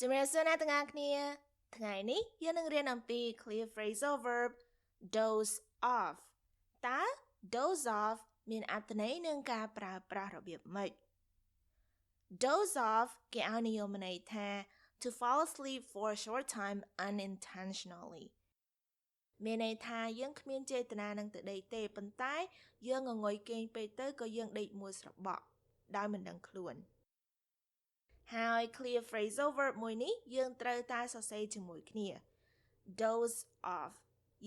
ជំរាបសួរអ្នកទាំងអស់គ្នាថ្ងៃនេះយើងនឹងរៀនអំពី clear phrasal verb doze off តើ doze off មានអត្ថន័យនឹងការប្រើប្រាស់របៀបម៉េច doze off គេឲ្យនិយមន័យថា to fall asleep for a short time unintentionally មានន័យថាយើងគ្មានចេតនានឹងទៅដេកទេប៉ុន្តែយើងងងុយគេងពេកទៅក៏យើងដេកមួយស្របក់ដោយមិនដឹងខ្លួនហើយ clear phrasal verb មួយនេះយើងត្រូវតែសរសេរជាមួយគ្នា doze off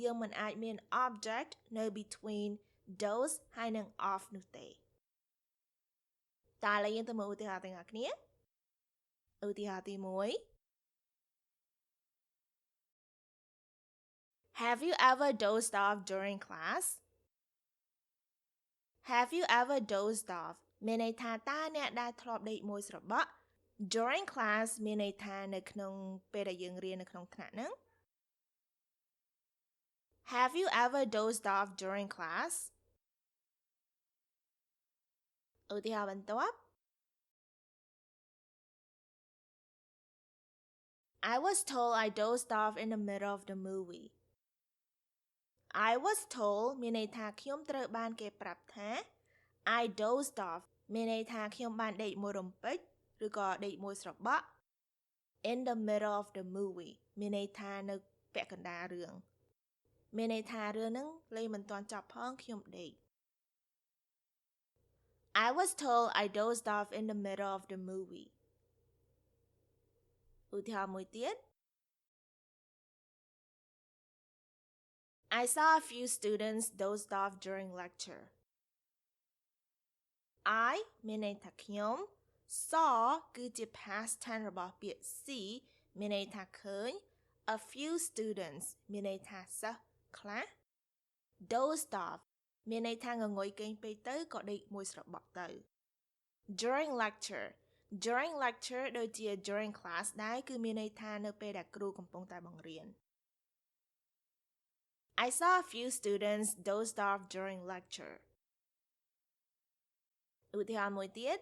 យើងមិនអាចមាន object នៅ between doze ហើយនិង off នោះទេតើឥឡូវយើងទៅមើលឧទាហរណ៍ទាំងអស់គ្នាឧទាហរណ៍ទី1 Have you ever dozed off during class? Have you ever dozed off មានន័យថាតើអ្នកដែលធ្លាប់ដេកមួយស្របក់During class មានន័យថានៅក្នុងពេលដែលយើងរៀននៅក្នុងថ្នាក់ហ្នឹង Have you ever dozed off during class? ឧទាហរណ៍បន្ទាប់ I was told I dozed off in the middle of the movie. I was told មានន័យថាខ្ញុំត្រូវបានគេប្រាប់ថា I dozed off មានន័យថាខ្ញុំបានដេកមួយរំពេចឬក៏ដេកមួយស្របក់ in the middle of the movie មានន័យថានៅពាក់កណ្ដាលរឿងមានន័យថារឿងហ្នឹងលេងមិនទាន់ចប់ផងខ្ញុំដេក I was told I dozed off in the middle of the movie ឧទាហរណ៍មួយទៀត I saw a few students dozed off during lecture. I មានន័យថាខ្ញុំ saw គឺជា past tense របស់ពាក្យ see មានន័យថាឃើញ a few students មានន័យថាសិស្សខ្លះ dozed off មានន័យថាងងុយគេងពេកទៅក៏ដេកមួយស្របក់ទៅ during lecture ដូចជា during class ដែរគឺមានន័យថានៅពេលដែលគ្រូកំពុងតែបង្រៀន I saw a few students dozed off during lecture ឧទាហរណ៍មួយទៀត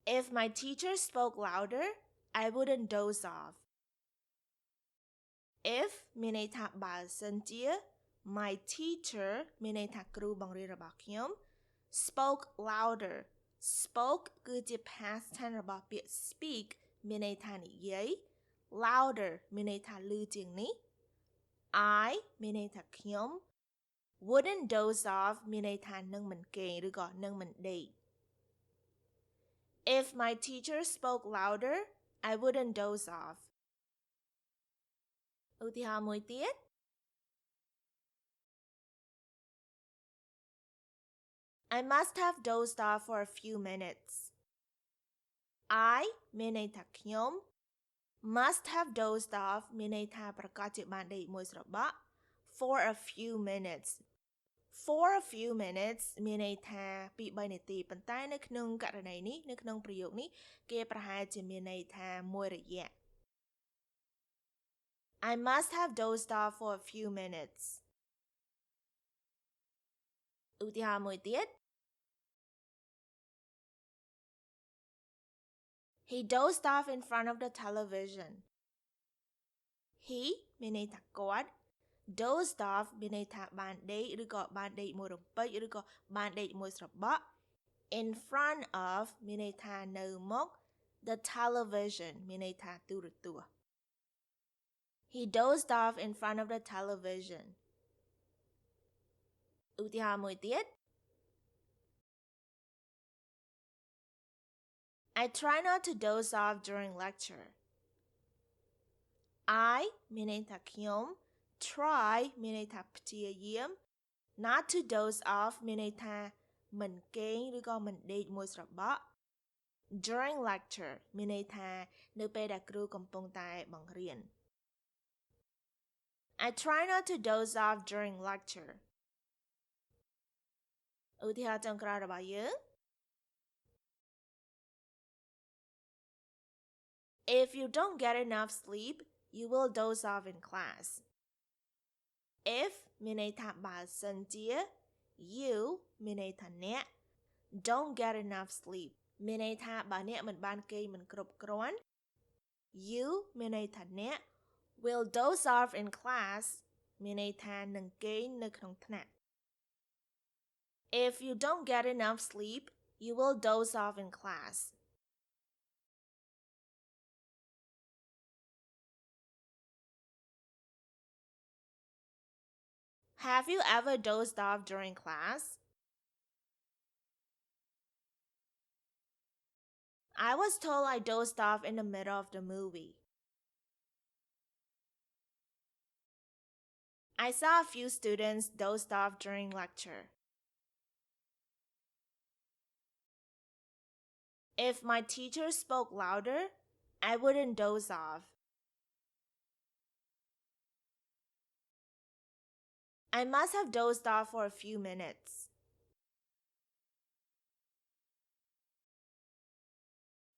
If my teacher spoke louder, I wouldn't doze off. If មានន័យថាបើសិនជា my teacher មានន័យថាគ្រូបង្រៀនរបស់ខ្ញុំ spoke louder. Spoke គឺជា past tense របស់ពាក្យ speak មានន័យថានិយាយ louder មានន័យថាឮជាងនេះ I មានន័យថាខ្ញុំ wouldn't doze off មានន័យថានឹងមិនគេងឬក៏នឹងមិនដេក If my teacher spoke louder, I wouldn't doze off. ឧទាហរណ៍មួយទៀត I must have dozed off for a few minutes. I មានន័យថាខ្ញុំ must have dozed off មានន័យថាប្រកាសជាបានដេកមួយស្របក់ for a few minutes. For a few minutes មានន័យថាពី3នាទីប៉ុន្តែនៅក្នុងករណីនេះនៅក្នុងប្រយោគនេះគេប្រហែលជាមានន័យថាមួយរយៈ I must have dozed off for a few minutes ឧទាហរណ៍មួយទៀត He dozed off in front of the television. He មានន័យថាគាត់ dozed off មានន័យថាបានដេកឬក៏បានដេកមួយរំពេចឬក៏បានដេកមួយស្របក់ in front of មានន័យថានៅមុខ the television មានន័យថាទូរទស្សន៍ He dozed off in front of the television ឧទាហរណ៍មួយទៀត I try not to doze off during lecture. I មានន័យថាខ្ញុំtry មានន័យថាព្យាយាម not to doze off មានន័យថាមិនគេងឬក៏មិនដេកមួយស្របក់ during lecture មានន័យថានៅពេលដែលគ្រូកំពុងតែបង្រៀន I try not to doze off during lecture ឧទាហរណ៍ចុងក្រោយរបស់យើង If you don't get enough sleep, you will doze off in class. If មានន័យថាបើសិនជា you មានន័យថាអ្នក don't get enough sleep មានន័យថាបើអ្នកមិនបានគេងមិនគ្រប់គ្រាន់ You មានន័យថាអ្នក will doze off in class មានន័យថានឹងគេងនៅក្នុងថ្នាក់ If you don't get enough sleep, you will doze off in class. Have you ever dozed off during class? I was told I dozed off in the middle of the movie. I saw a few students dozed off during lecture. If my teacher spoke louder, I wouldn't doze off. I must have dozed off for a few minutes.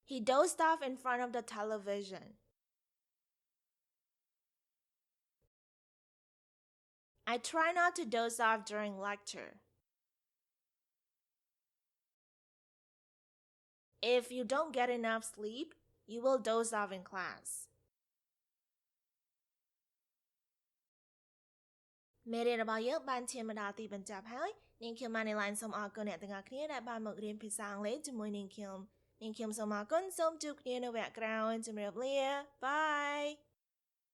He dozed off in front of the television. I try not to doze off during lecture. If you don't get enough sleep, you will doze off in class. មេរៀនរបស់យើងបានឈានមកដល់ទីបញ្ចប់ហើយនាងខ្ញុំ Manylen សូមអរគុណអ្នកទាំងអស់គ្នាដែលបានមករៀនភាសាអង់គ្លេសជាមួយនាងខ្ញុំសូមអរគុណសូមជួបគ្នានៅវគ្គក្រោយជម្រាបលា Bye